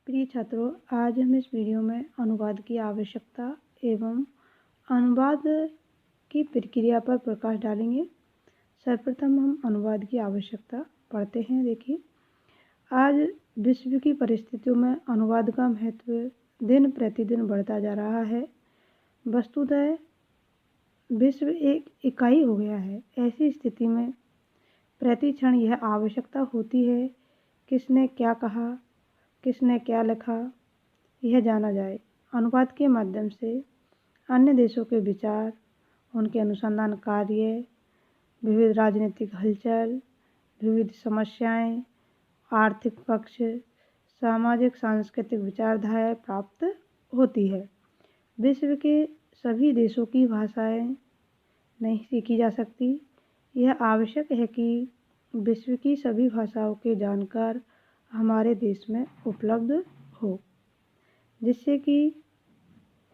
प्रिय छात्रों, आज हम इस वीडियो में अनुवाद की आवश्यकता एवं अनुवाद की प्रक्रिया पर प्रकाश डालेंगे। सर्वप्रथम हम अनुवाद की आवश्यकता पढ़ते हैं। देखिए, आज विश्व की परिस्थितियों में अनुवाद का महत्व दिन प्रतिदिन बढ़ता जा रहा है। वस्तुतः विश्व एक इकाई हो गया है। ऐसी स्थिति में प्रति क्षण यह आवश्यकता होती है किसने क्या कहा, किसने क्या लिखा, यह जाना जाए। अनुवाद के माध्यम से अन्य देशों के विचार, उनके अनुसंधान कार्य, विविध राजनीतिक हलचल, विविध समस्याएं, आर्थिक पक्ष, सामाजिक सांस्कृतिक विचारधाराएं प्राप्त होती है। विश्व के सभी देशों की भाषाएं नहीं सीखी जा सकती। यह आवश्यक है कि विश्व की सभी भाषाओं के जानकार हमारे देश में उपलब्ध हो, जिससे कि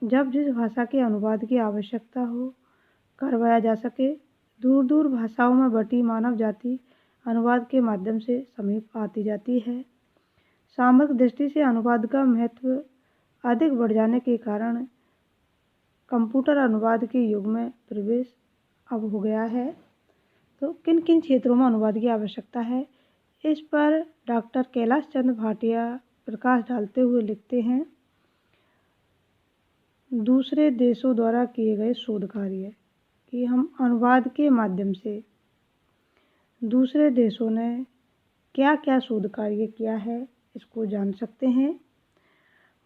जब जिस भाषा के अनुवाद की आवश्यकता हो करवाया जा सके। दूर दूर भाषाओं में बटी मानव जाति अनुवाद के माध्यम से समीप आती जाती है। सामरिक दृष्टि से अनुवाद का महत्व अधिक बढ़ जाने के कारण कंप्यूटर अनुवाद के युग में प्रवेश अब हो गया है। तो किन किन क्षेत्रों में अनुवाद की आवश्यकता है, इस पर डॉक्टर कैलाश चंद्र भाटिया प्रकाश डालते हुए लिखते हैं। दूसरे देशों द्वारा किए गए शोध कार्य कि हम अनुवाद के माध्यम से दूसरे देशों ने क्या क्या शोध कार्य किया है इसको जान सकते हैं।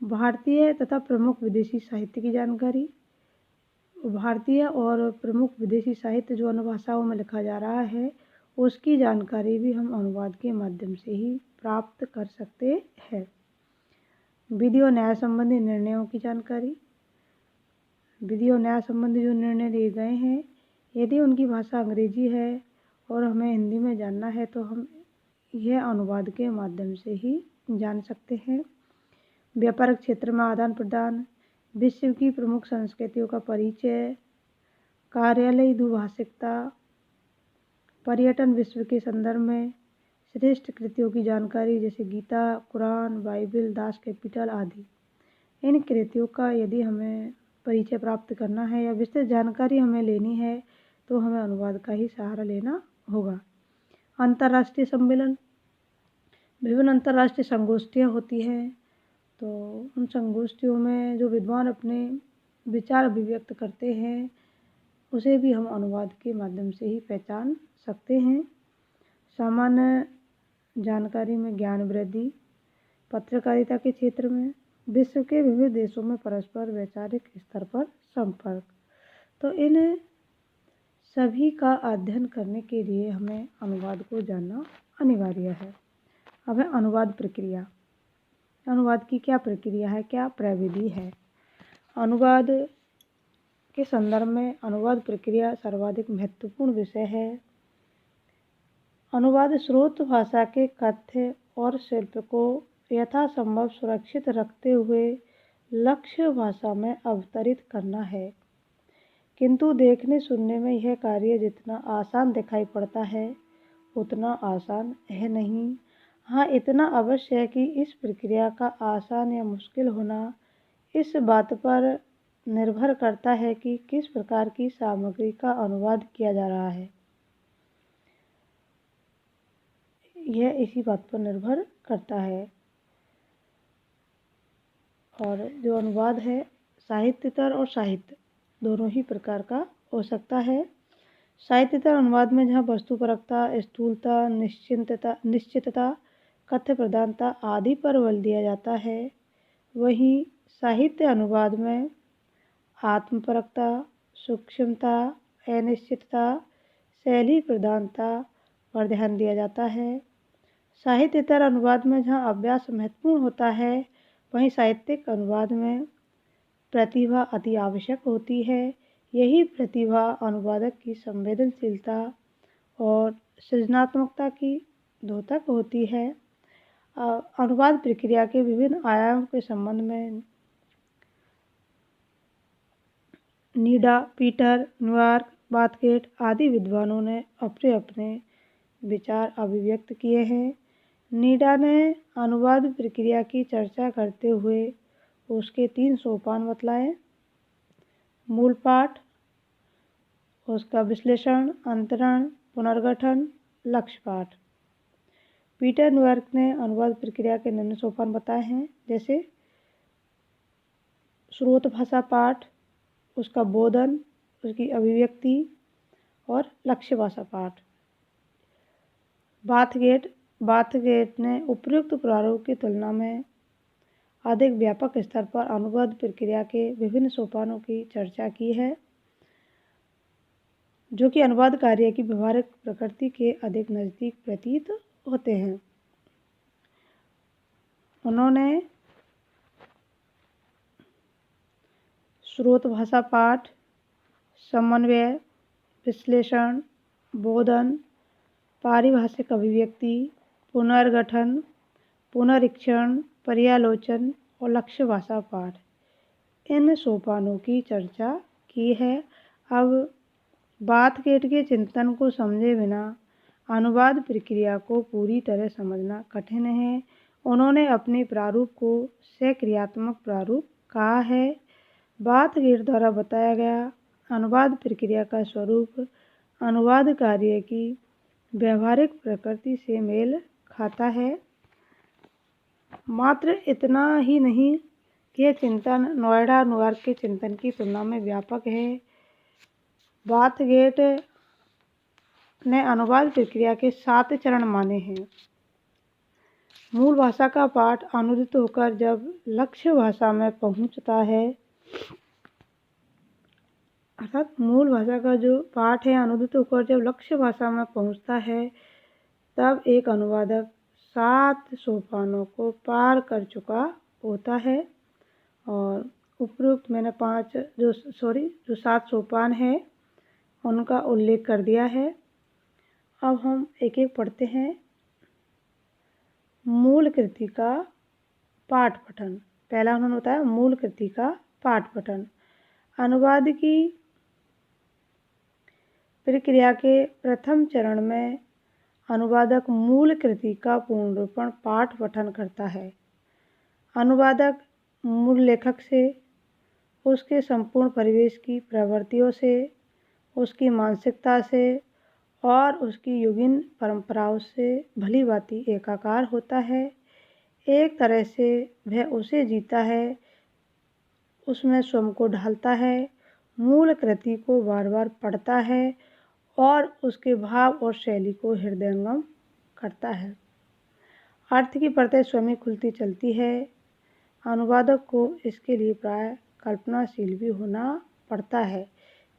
भारतीय तथा प्रमुख विदेशी साहित्य की जानकारी, भारतीय और प्रमुख विदेशी साहित्य जो अन्य भाषाओं में लिखा जा रहा है उसकी जानकारी भी हम अनुवाद के माध्यम से ही प्राप्त कर सकते हैं। विधि और न्याय संबंधी निर्णयों की जानकारी, विधि और न्याय संबंधी जो निर्णय लिए गए हैं, यदि उनकी भाषा अंग्रेजी है और हमें हिंदी में जानना है तो हम यह अनुवाद के माध्यम से ही जान सकते हैं। व्यापारिक क्षेत्र में आदान प्रदान, विश्व की प्रमुख संस्कृतियों का परिचय, कार्यालयी दुभाषिकता, पर्यटन विश्व के संदर्भ में, श्रेष्ठ कृतियों की जानकारी जैसे Gita, Quran, Bible, Das Kapital आदि। इन कृतियों का यदि हमें परिचय प्राप्त करना है या विस्तृत जानकारी हमें लेनी है तो हमें अनुवाद का ही सहारा लेना होगा। अंतर्राष्ट्रीय सम्मेलन, विभिन्न अंतर्राष्ट्रीय संगोष्ठियाँ होती हैं, तो उन संगोष्ठियों में जो विद्वान अपने विचार अभिव्यक्त करते हैं उसे भी हम अनुवाद के माध्यम से ही पहचान सकते हैं। सामान्य जानकारी में ज्ञान वृद्धि, पत्रकारिता के क्षेत्र में विश्व के विविध देशों में परस्पर वैचारिक स्तर पर संपर्क। तो इन सभी का अध्ययन करने के लिए हमें अनुवाद को जानना अनिवार्य है। अब है अनुवाद प्रक्रिया। अनुवाद की क्या प्रक्रिया है, क्या प्रविधि है। अनुवाद के संदर्भ में अनुवाद प्रक्रिया सर्वाधिक महत्वपूर्ण विषय है। अनुवाद स्रोत भाषा के कथ्य और शिल्प को यथासंभव सुरक्षित रखते हुए लक्ष्य भाषा में अवतरित करना है, किंतु देखने सुनने में यह कार्य जितना आसान दिखाई पड़ता है उतना आसान है नहीं। हाँ, इतना अवश्य है कि इस प्रक्रिया का आसान या मुश्किल होना इस बात पर निर्भर करता है कि किस प्रकार की सामग्री का अनुवाद किया जा रहा है। यह इसी बात पर निर्भर करता है। और जो अनुवाद है साहित्यतर और साहित्य दोनों ही प्रकार का हो सकता है। साहित्यतर अनुवाद में जहाँ वस्तुपरकता, स्थूलता, निश्चितता, कथ्य प्रधानता आदि पर बल दिया जाता है, वहीं साहित्य अनुवाद में आत्मपरकता, सूक्ष्मता, अनिश्चितता, शैली प्रधानता पर ध्यान दिया जाता है। साहित्यतर अनुवाद में जहाँ अभ्यास महत्वपूर्ण होता है, वहीं साहित्यिक अनुवाद में प्रतिभा अति आवश्यक होती है। यही प्रतिभा अनुवादक की संवेदनशीलता और सृजनात्मकता की द्योतक होती है। अनुवाद प्रक्रिया के विभिन्न आयामों के संबंध में नीडा, पीटर, न्यूयॉर्क, बाथगेट आदि विद्वानों ने अपने अपने विचार अभिव्यक्त किए हैं। नीडा ने अनुवाद प्रक्रिया की चर्चा करते हुए उसके 3 सोपान बतलाए। मूल पाठ, उसका विश्लेषण, अंतरण, पुनर्गठन, लक्ष्य पाठ। पीटर न्यूयॉर्क ने अनुवाद प्रक्रिया के निम्न सोपान बताए हैं, जैसे स्रोत भाषा पाठ, उसका बोधन, उसकी अभिव्यक्ति और लक्ष्य भाषा पाठ। बाथगेट ने उपयुक्त प्रारूप की तुलना में अधिक व्यापक स्तर पर अनुवाद प्रक्रिया के विभिन्न सोपानों की चर्चा की है, जो कि अनुवाद कार्य की व्यवहारिक प्रकृति के अधिक नज़दीक प्रतीत होते हैं। उन्होंने स्रोत भाषा पाठ, समन्वय, विश्लेषण, बोधन, पारिभाषिक अभिव्यक्ति, पुनर्गठन, पुनरीक्षण, पर्यालोचन और लक्ष्य भाषा पाठ, इन सोपानों की चर्चा की है। अब बाथगेट के चिंतन को समझे बिना अनुवाद प्रक्रिया को पूरी तरह समझना कठिन है। उन्होंने अपने प्रारूप को सक्रियात्मक प्रारूप कहा है। बाथगेट द्वारा बताया गया अनुवाद प्रक्रिया का स्वरूप अनुवाद कार्य की व्यवहारिक प्रकृति से मेल खाता है। मात्र इतना ही नहीं कि यह चिंतन न्यूयॉर्क के चिंतन की तुलना में व्यापक है। बाथगेट ने अनुवाद प्रक्रिया के 7 चरण माने हैं। मूल भाषा का पाठ अनुदित होकर जब लक्ष्य भाषा में पहुंचता है, अर्थात मूल भाषा का जो पाठ है अनुदित होकर जब लक्ष्य भाषा में पहुंचता है, तब एक अनुवादक 7 सोपानों को पार कर चुका होता है। और उपरोक्त मैंने 7 सोपान है उनका उल्लेख कर दिया है। अब हम एक एक पढ़ते हैं। मूल कृति का पाठ पठन। पहला उन्होंने बताया मूल कृति का पाठ पठन। अनुवाद की प्रक्रिया के प्रथम चरण में अनुवादक मूल कृति का पूर्ण रूपण पाठ पठन करता है। अनुवादक मूल लेखक से, उसके संपूर्ण परिवेश की प्रवृत्तियों से, उसकी मानसिकता से और उसकी युगीन परंपराओं से भली भांति एकाकार होता है। एक तरह से वह उसे जीता है, उसमें स्वयं को ढालता है, मूल कृति को बार बार पढ़ता है और उसके भाव और शैली को हृदयंगम करता है। अर्थ की परतें स्वयं ही खुलती चलती है। अनुवादक को इसके लिए प्राय कल्पनाशील भी होना पड़ता है,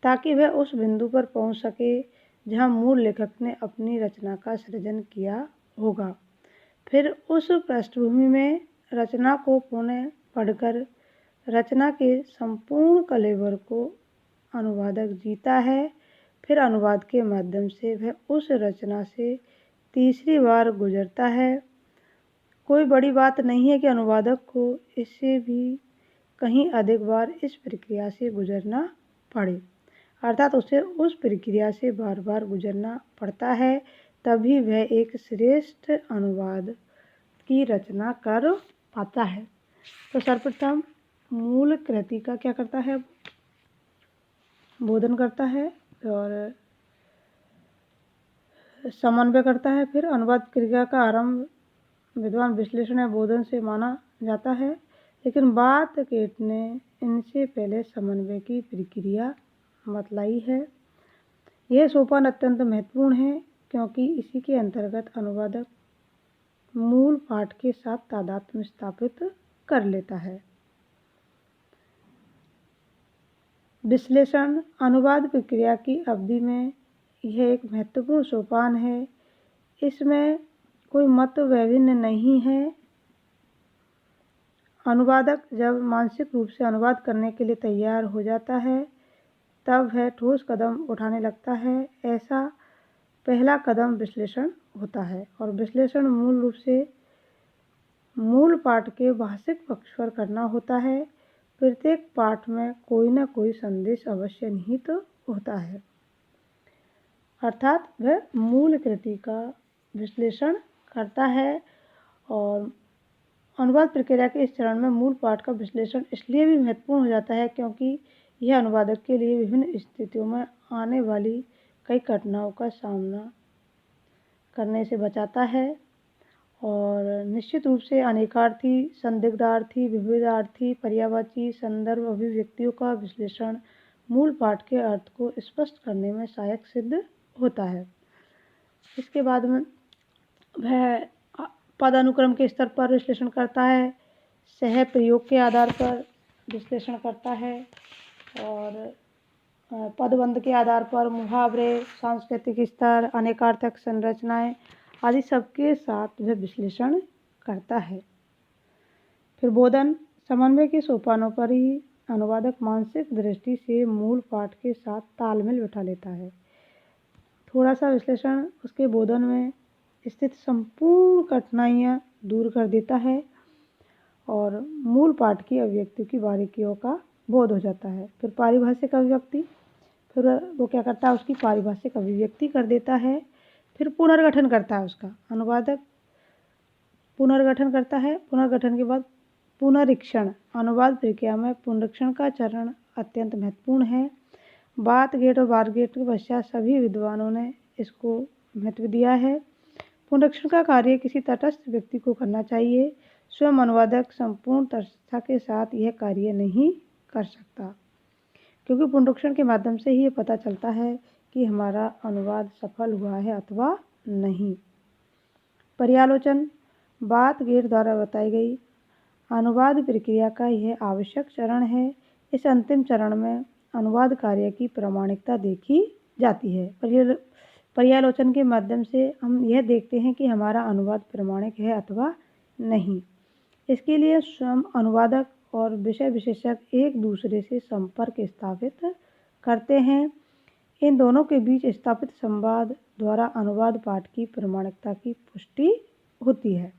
ताकि वह उस बिंदु पर पहुंच सके जहां मूल लेखक ने अपनी रचना का सृजन किया होगा। फिर उस पृष्ठभूमि में रचना को पुनः पढ़कर रचना के संपूर्ण कलेवर को अनुवादक जीता है। फिर अनुवाद के माध्यम से वह उस रचना से तीसरी बार गुजरता है। कोई बड़ी बात नहीं है कि अनुवादक को इससे भी कहीं अधिक बार इस प्रक्रिया से गुजरना पड़े, अर्थात उसे उस प्रक्रिया से बार बार गुजरना पड़ता है, तभी वह एक श्रेष्ठ अनुवाद की रचना कर पाता है। तो सर्वप्रथम मूल कृति का क्या करता है, बोधन करता है और समन्वय करता है। फिर अनुवाद क्रिया का आरंभ विद्वान विश्लेषण या बोधन से माना जाता है, लेकिन बाथगेट ने इनसे पहले समन्वय की प्रक्रिया बतलाई है। यह सोपान अत्यंत महत्वपूर्ण है, क्योंकि इसी के अंतर्गत अनुवादक मूल पाठ के साथ तादात्म्य स्थापित कर लेता है। विश्लेषण अनुवाद प्रक्रिया की अवधि में यह एक महत्वपूर्ण सोपान है। इसमें कोई मत वैभिन्न नहीं है। अनुवादक जब मानसिक रूप से अनुवाद करने के लिए तैयार हो जाता है, तब वह ठोस कदम उठाने लगता है। ऐसा पहला कदम विश्लेषण होता है, और विश्लेषण मूल रूप से मूल पाठ के भाषिक पक्ष पर करना होता है। प्रत्येक पाठ में कोई न कोई संदेश अवश्य निहित होता है, अर्थात वह मूल कृति का विश्लेषण करता है और अनुवाद प्रक्रिया के इस चरण में मूल पाठ का विश्लेषण इसलिए भी महत्वपूर्ण हो जाता है क्योंकि यह अनुवादक के लिए विभिन्न स्थितियों में आने वाली कई घटनाओं का सामना करने से बचाता है और निश्चित रूप से अनेकार्थी, संदिग्धार्थी, विविधार्थी, पर्यायवाची, संदर्भ अभिव्यक्तियों का विश्लेषण मूल पाठ के अर्थ को स्पष्ट करने में सहायक सिद्ध होता है। इसके बाद में वह पदानुक्रम के स्तर पर विश्लेषण करता है, सह प्रयोग के आधार पर विश्लेषण करता है और पदबंध के आधार पर मुहावरे, सांस्कृतिक स्तर, अनेकार्थक संरचनाएं आदि सबके साथ वह विश्लेषण करता है। फिर बोधन, समन्वय के सोपानों पर ही अनुवादक मानसिक दृष्टि से मूल पाठ के साथ तालमेल बिठा लेता है। थोड़ा सा विश्लेषण उसके बोधन में स्थित संपूर्ण कठिनाइयाँ दूर कर देता है और मूल पाठ की अभिव्यक्ति की बारीकियों का बोध हो जाता है। फिर पारिभाषिक अभिव्यक्ति, फिर वो क्या करता है, उसकी पारिभाषिक अभिव्यक्ति कर देता है। फिर पुनर्गठन करता है उसका, अनुवादक पुनर्गठन करता है। पुनर्गठन के बाद पुनरीक्षण, अनुवाद प्रक्रिया में पुनरीक्षण का चरण अत्यंत महत्वपूर्ण है। बात गेट और बार गेट के पश्चात सभी विद्वानों ने इसको महत्व दिया है। पुनरीक्षण का कार्य किसी तटस्थ व्यक्ति को करना चाहिए। स्वयं अनुवादक संपूर्ण तटस्थता के साथ यह कार्य नहीं कर सकता, क्योंकि पुनरीक्षण के माध्यम से ही ये पता चलता है कि हमारा अनुवाद सफल हुआ है अथवा नहीं। पर्यालोचन, बात गेट द्वारा बताई गई अनुवाद प्रक्रिया का यह आवश्यक चरण है। इस अंतिम चरण में अनुवाद कार्य की प्रामाणिकता देखी जाती है। पर्यालोचन के माध्यम से हम यह देखते हैं कि हमारा अनुवाद प्रामाणिक है अथवा नहीं। इसके लिए स्वयं अनुवादक और विषय विशेषज्ञ एक दूसरे से संपर्क स्थापित करते हैं। इन दोनों के बीच स्थापित संवाद द्वारा अनुवाद पाठ की प्रामाणिकता की पुष्टि होती है।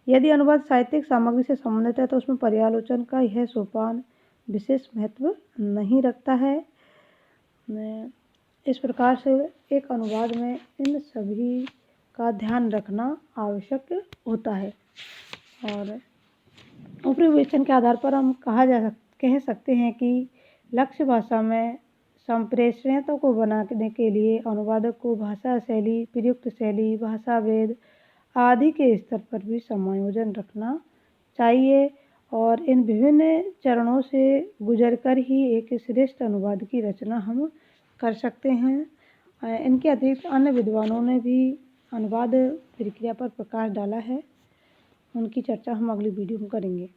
यदि अनुवाद साहित्यिक सामग्री से संबंधित है तो उसमें पर्यालोचन का यह सोपान विशेष महत्व नहीं रखता है। इस प्रकार से एक अनुवाद में इन सभी का ध्यान रखना आवश्यक होता है और ऊपरी विवेचन के आधार पर हम कह सकते हैं कि लक्ष्य भाषा में संप्रेषणीयता को बनाने के लिए अनुवादक को भाषा शैली, प्रयुक्त शैली, भाषा भेद आदि के स्तर पर भी समायोजन रखना चाहिए और इन विभिन्न चरणों से गुजरकर ही एक श्रेष्ठ अनुवाद की रचना हम कर सकते हैं। इनके अतिरिक्त अन्य विद्वानों ने भी अनुवाद प्रक्रिया पर प्रकाश डाला है, उनकी चर्चा हम अगली वीडियो में करेंगे।